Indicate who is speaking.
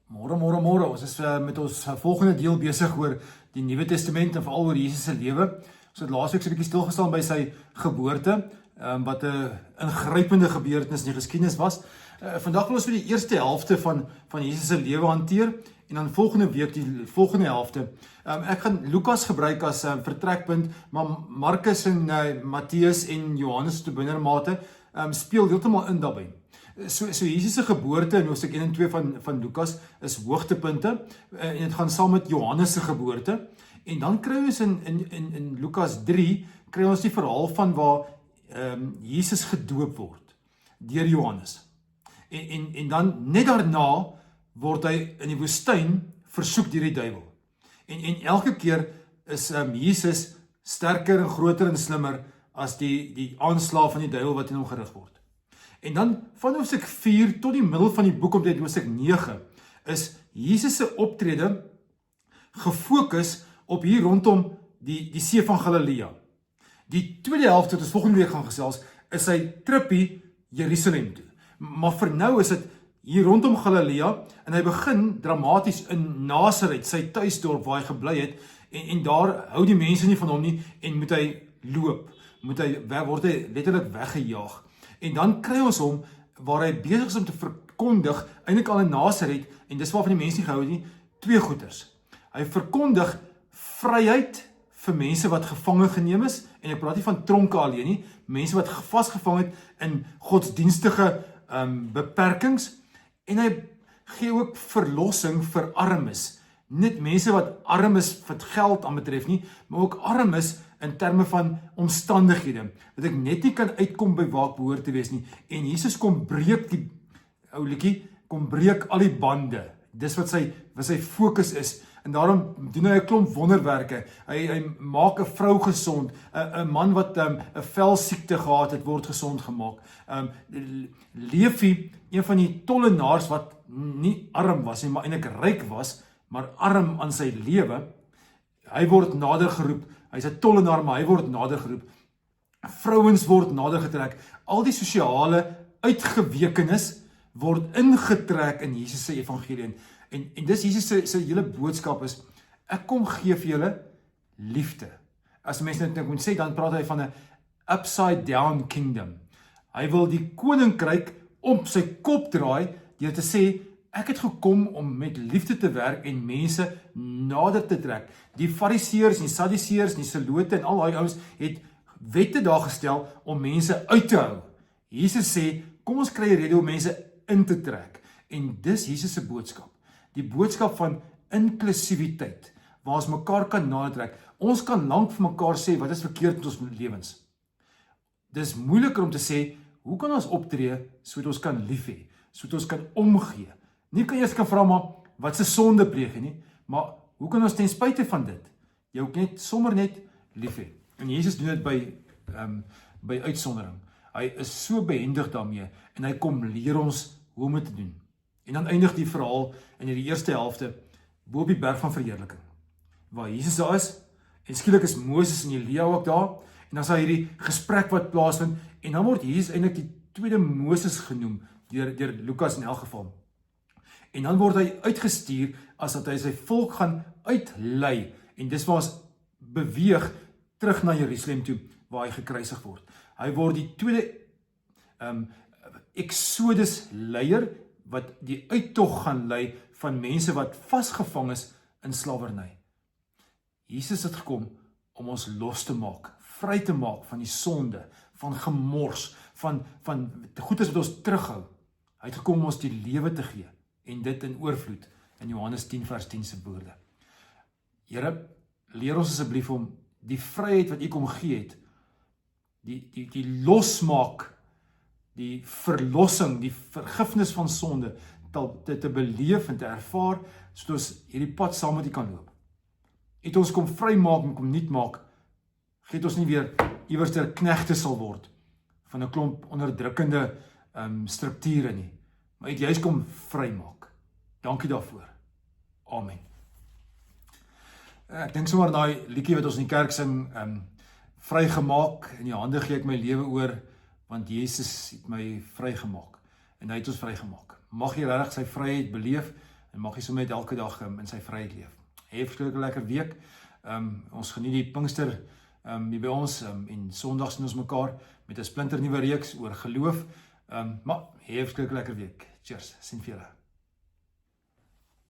Speaker 1: Môre. Ons is met ons volgende deel besig oor die Nuwe Testament en veral oor Jesus se lewe. Ons het laasweek so 'n bietjie stilgestaan by sy geboorte, wat 'n ingrypende gebeurtenis in die geskiedenis was. Vandag wil ons vir die eerste helfte van Jesus se lewe hanteer en dan volgende week die volgende helfte. Ek gaan Lukas gebruik as vertrekpunt, maar Markus en Matteus en Johannes tot minder mate speel heeltemal in daarbey. So Jesus se geboorte in hoofstuk 1 en 2 van Lukas is hoogtepunte en dit gaan saam met Johannes se geboorte. En dan kry ons in Lukas 3 kry ons die verhaal van waar Jesus gedoop word deur Johannes. En dan net daarna word hy in die woestyn versoek deur die duiwel. En elke keer is Jesus sterker en groter en slimmer as die aanslag van die duiwel wat in hom gerig word. En dan van hoofstuk 4 tot die middel van die boek omtrent hoofstuk 9 is Jesus se optrede gefokus op hier rondom die see van Galilea. Die tweede helfte wat ons volgende week gaan gesels is sy trippie Jerusalem toe. Maar vir nou is dit hier rondom Galilea en hy begin dramaties in Nasaret, sy tuisdorp waar hy gebly het en daar hou die mense nie van hom nie en moet hy loop, word hy letterlik weggejaag. En dan kry ons hom waar hy besig is om te verkondig, eintlik al in Nasaret, en dis waarvan die mense nie gehou het nie, twee goeders. Hy verkondig vryheid vir mense wat gevange geneem is, en ek praat nie van tronke alleen nie, mense wat vasgevang het in godsdienstige beperkings, en hy gee ook verlossing vir armes. Net mense wat arm is wat geld aan betref nie, maar ook arm is in terme van omstandighede, wat ek net nie kan uitkom by waar ek behoort te wees nie, en Jesus kom breek die ou liedjie, kom breek al die bande, dis wat sy fokus is, en daarom doen hy 'n klomp wonderwerke, hy maak 'n vrou gesond, 'n man wat 'n velsiekte gehad het, word gesond gemaak, Levi, een van die tollenaars wat nie arm was nie, maar eintlik ryk was, maar arm aan sy lewe, hy word nader geroep, hy's 'n tollenaar, maar hy word nader geroep. Vrouens word nader getrek. Al die sosiale uitgewekenis word ingetrek in Jesus se evangelie. En dis Jesus se hele boodskap is, ek kom gee vir julle liefde. As mense dit moet sê, dan praat hy van 'n upside down kingdom. Hy wil die koninkryk op sy kop draai deur te sê, ek het gekom om met liefde te werk en mense nader te trek. Die fariseërs, die sadduseërs, die selote en al daai ouens het wette daar gestel om mense uit te hou. Jesus sê, kom ons kry 'n rede om mense in te trek. En dis Jesus se boodskap. Die boodskap van inklusiwiteit, waar ons mekaar kan nader trek. Ons kan lank vir mekaar sê, wat is verkeerd met ons lewens? Dis moeiliker om te sê, hoe kan ons optree, sodat ons kan lief hê, sodat ons kan omgee. Nie kan jy eers kan vra maar, wat se sonde pleeg jy nie, maar hoe kan ons ten spyte van dit, jou sommer net lief hê? En Jesus doen dit by uitsondering. Hy is so behendig daarmee, en hy kom leer ons hoe om dit te doen. En dan eindig die verhaal in die eerste helfte, bo op die berg van verheerliking, waar Jesus daar is, en skielik is Moses en Elia ook daar, en dan is daar hierdie gesprek wat plaasvind, en dan word Jesus eintlik die tweede Moses genoem, deur Lukas in elk geval. En dan word hy uitgestuur, as dat hy sy volk gaan uitlei, en dis waar ons beweeg, terug na Jerusalem toe, waar hy gekruisig word. Hy word die tweede Exodus leier, wat die uittog gaan lei, van mense wat vasgevang is in slawerny. Jesus het gekom, om ons los te maak, vry te maak van die sonde, van gemors, van goedes wat ons terughou. Hy het gekom om ons die lewe te gee, en dit in oorvloed, in Johannes 10 vers 10 se woorde. Here, leer ons asseblief om die vryheid wat U kom gee het, die losmaak, die verlossing, die vergifnis van sonde, te beleef en te ervaar, sodat ons hierdie pad saam met U kan loop. Het ons kom vry maak en kom nuut maak, geet ons nie weer iewers ter knegte sal word, van 'n klomp onderdrukkende strukture nie, maar het juist kom vry maak. Dankie daarvoor. Amen. Ek dink sommer daai liedjie wat ons in die kerk sing, vrygemaak, in die hande gee ek my lewe oor, want Jesus het my vrygemaak, en hy het ons vrygemaak. Mag jy regtig sy vryheid beleef, en mag hy sommer net elke dag in sy vryheid leef. Hê 'n verskriklike lekker week. Ons geniet die Pinkster hier by ons en Sondag sien ons mekaar met 'n splinter nuwe reeks oor geloof. Maar hê 'n verskriklike lekker week. Cheers. Sien vir julle.